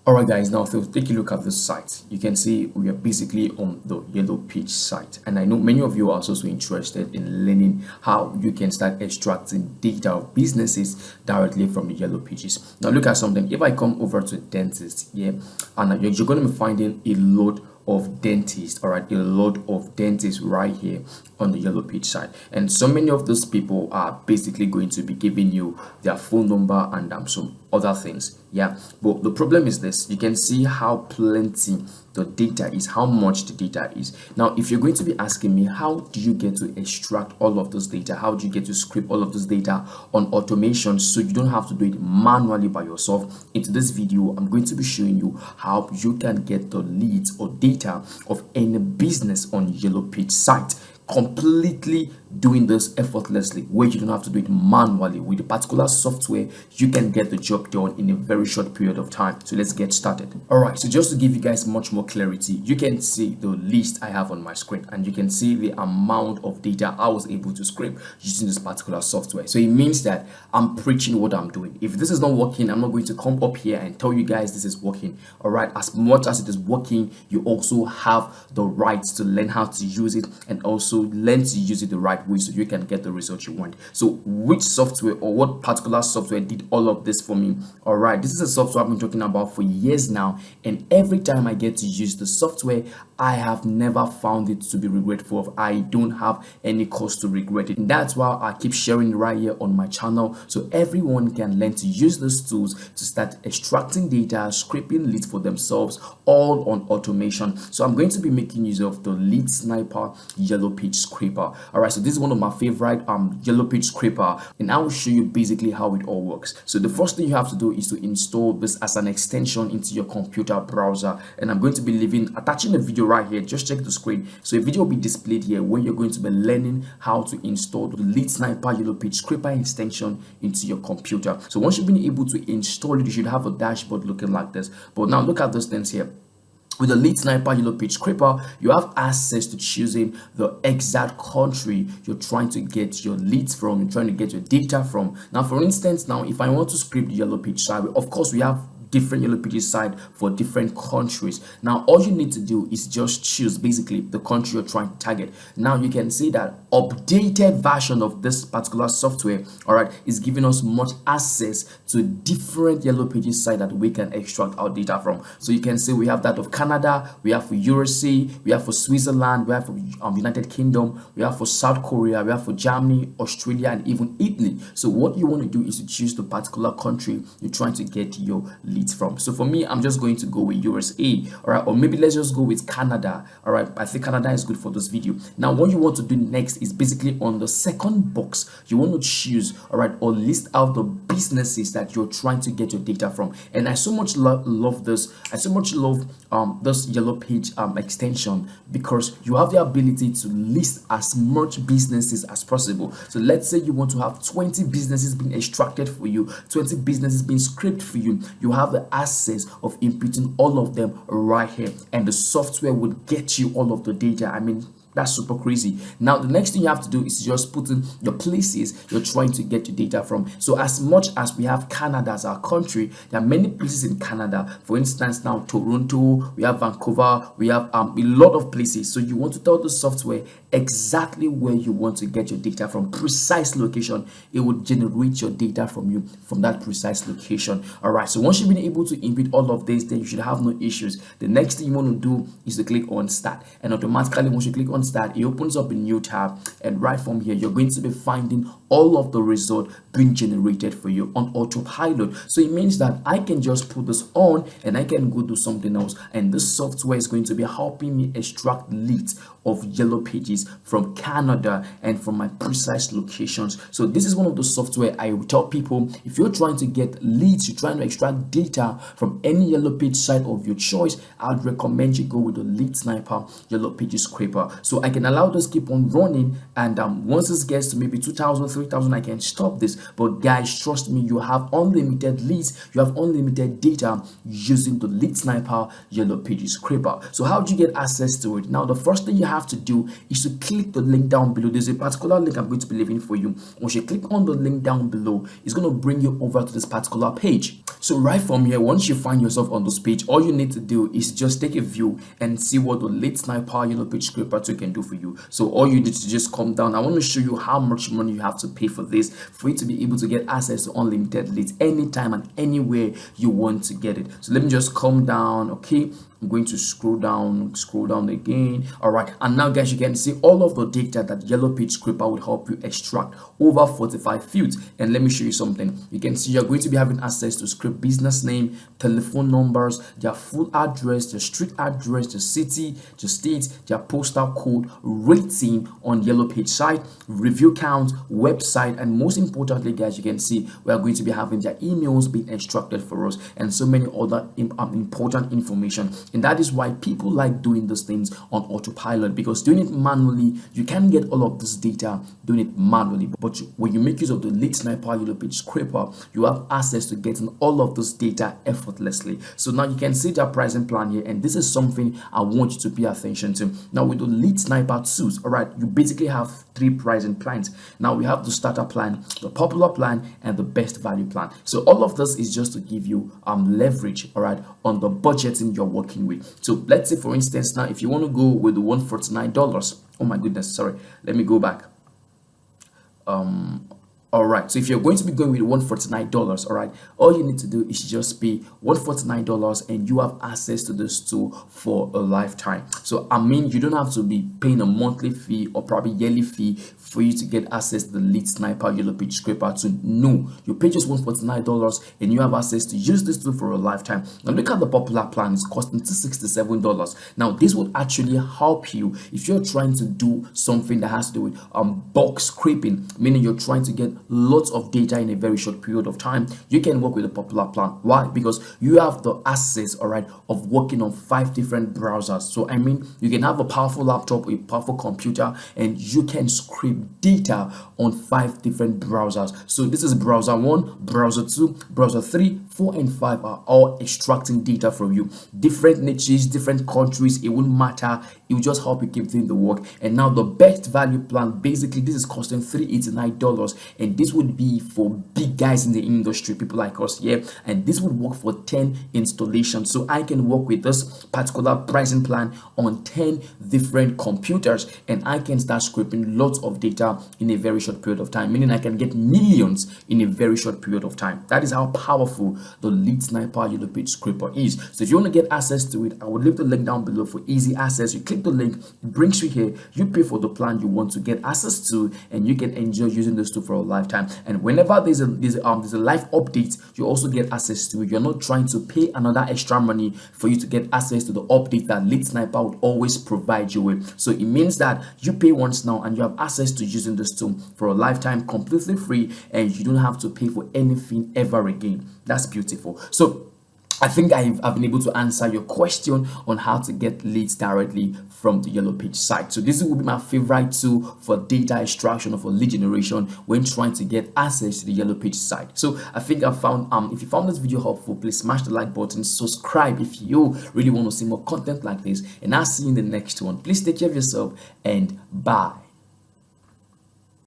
Alright guys, now if you take a look at this site, you can see we are basically on the Yellow Page site, and I know many of you are also interested in learning how you can start extracting data of businesses directly from the Yellow Pages. Now look at something. If I come over to dentist here, and you're going to be finding a lot of dentists, all right, a lot of dentists right here on the Yellow Page side, and so many of those people are basically going to be giving you their phone number and some other things. Yeah, but the problem is this: you can see how plenty the data is, how much the data is. Now if you're going to be asking me, how do you get to extract all of this data, how do you get to scrape all of this data on automation so you don't have to do it manually by yourself, into this video I'm going to be showing you how you can get the leads or data of any business on Yellow Page site, completely doing this effortlessly, where you don't have to do it manually. With a particular software, you can get the job done in a very short period of time. So let's get started. All right, so just to give you guys much more clarity, you can see the list I have on my screen, and you can see the amount of data I was able to scrape using this particular software. So it means that I'm preaching what I'm doing. If this is not working, I'm not going to come up here and tell you guys this is working. All right, as much as it is working, you also have the right to learn how to use it, and also learn to use it the right way so you can get the results you want. So which software or what particular software did all of this for me? All right, this is a software I've been talking about for years now, and every time I get to use the software, I have never found it to be regretful of. I don't have any cause to regret it, and that's why I keep sharing it right here on my channel, so everyone can learn to use these tools to start extracting data, scraping leads for themselves, all on automation. So I'm going to be making use of the Leads Sniper YellowPage Scraper. All right, so this is one of my favorite Yellow Page Scraper, and I will show you basically how it all works. So the first thing you have to do is to install this as an extension into your computer browser, and I'm going to be attaching a video right here. Just check the screen. So a video will be displayed here where you're going to be learning how to install the Leads Sniper YellowPage Scraper extension into your computer. So once you've been able to install it, you should have a dashboard looking like this. But now look at those things here. With the Leads Sniper YellowPage Scraper, you have access to choosing the exact country you're trying to get your leads from, you're trying to get your data from. Now, for instance, now if I want to scrape the Yellow Page side, of course, we have different Yellow Pages site for different countries. Now all you need to do is just choose basically the country you're trying to target. Now you can see that updated version of this particular software, all right, is giving us much access to different Yellow Pages site that we can extract our data from. So you can see we have that of Canada, we have for USA, we have for Switzerland, we have for United Kingdom, we have for South Korea, we have for Germany, Australia, and even Italy. So what you want to do is to choose the particular country you're trying to get your lead from. So for me, I'm just going to go with USA, all right, or maybe let's just go with Canada. All right, I think Canada is good for this video. Now what you want to do next is basically on the second box, you want to choose, all right, or list out the businesses that you're trying to get your data from. And I so much love this. I so much love this Yellow Page extension, because you have the ability to list as much businesses as possible. So let's say you want to have 20 businesses being extracted for you, 20 businesses being scraped for you. You have the access of inputting all of them right here, and the software would get you all of the data. I mean, that's super crazy. Now the next thing you have to do is just put in the places you're trying to get your data from. So as much as we have Canada as our country, there are many places in Canada. For instance, now Toronto, we have Vancouver, we have a lot of places. So you want to tell the software exactly where you want to get your data from, precise location. It would generate your data from you from that precise location. All right, so once you've been able to input all of this, then you should have no issues. The next thing you want to do is to click on start, and automatically once you click on start, it opens up a new tab, and right from here you're going to be finding all of the results being generated for you on autopilot. So it means that I can just put this on and I can go do something else, and this software is going to be helping me extract leads of Yellow Pages from Canada and from my precise locations. So this is one of the software I will tell people, if you're trying to get leads, you're trying to extract data from any Yellow Page site of your choice, I'd recommend you go with the Leads Sniper YellowPages Scraper. So So I can allow this keep on running, and once this gets to maybe 2,000, 3,000, I can stop this. But guys, trust me, you have unlimited leads, you have unlimited data using the Lead Sniper YellowPages Scraper. So how do you get access to it? Now, the first thing you have to do is to click the link down below. There's a particular link I'm going to be leaving for you. Once you click on the link down below, it's going to bring you over to this particular page. So right from here, once you find yourself on this page, all you need to do is just take a view and see what the Lead Sniper YellowPage Scraper 2 can do for you. So all you need to just come down. I want to show you how much money you have to pay for this, for you to be able to get access to unlimited leads anytime and anywhere you want to get it. So let me just come down. Okay, I'm going to scroll down again. All right, and now guys, you can see all of the data that YellowPage Scraper would help you extract, over 45 fields. And let me show you something. You can see you're going to be having access to script business name, telephone numbers, their full address, their street address, the city, the state, their postal code, rating on YellowPage site, review count, website, and most importantly guys, you can see we are going to be having their emails being extracted for us, and so many other important information. And that is why people like doing those things on autopilot, because doing it manually, you can get all of this data doing it manually. But when you make use of the Lead Sniper YellowPage Scraper, you have access to getting all of this data effortlessly. So now you can see their pricing plan here, and this is something I want you to pay attention to. Now with the Lead Sniper 2s, all right, you basically have 3 pricing plans. Now we have the starter plan, the popular plan, and the best value plan. So all of this is just to give you leverage, all right, on the budgeting you're working with. So let's say for instance, now if you want to go with the $149, oh my goodness, sorry, let me go back. All right, so if you're going to be going with $149, all right, all you need to do is just pay $149 and you have access to this tool for a lifetime. So I mean, you don't have to be paying a monthly fee or probably yearly fee for you to get access to the Lead Sniper YellowPage Scraper to know. You pay just $149 and you have access to use this tool for a lifetime. Now look at the popular plan, it's costing $67. Now this would actually help you if you're trying to do something that has to do with bulk scraping, meaning you're trying to get lots of data in a very short period of time. You can work with a popular plan. Why? Because you have the access, all right, of working on 5 different browsers. So I mean, you can have a powerful laptop, a powerful computer, and you can scrape data on 5 different browsers. So this is browser 1, browser 2, browser 3, 4, and 5 are all extracting data from you. Different niches, different countries, it won't matter. It will just help you keep doing the work. And now the best value plan, basically this is costing $389, and this would be for big guys in the industry, people like us here, and this would work for 10 installations. So I can work with this particular pricing plan on 10 different computers, and I can start scraping lots of data in a very short period of time, meaning I can get millions in a very short period of time. That is how powerful the Lead Sniper YellowPage Scraper is. So if you want to get access to it, I will leave the link down below for easy access. You click the link, it brings you here, you pay for the plan you want to get access to, and you can enjoy using this tool for a lifetime. And whenever there's a live update, you also get access to it. You're not trying to pay another extra money for you to get access to the update that Lead Sniper would always provide you with. So it means that you pay once now and you have access to using this tool for a lifetime completely free, and you don't have to pay for anything ever again. That's beautiful. So I think I've been able to answer your question on how to get leads directly from the YellowPage site. So this will be my favorite tool for data extraction or for lead generation when trying to get access to the YellowPage site. So I think I found if you found this video helpful, please smash the like button, subscribe if you really want to see more content like this, and I'll see you in the next one. Please take care of yourself and bye.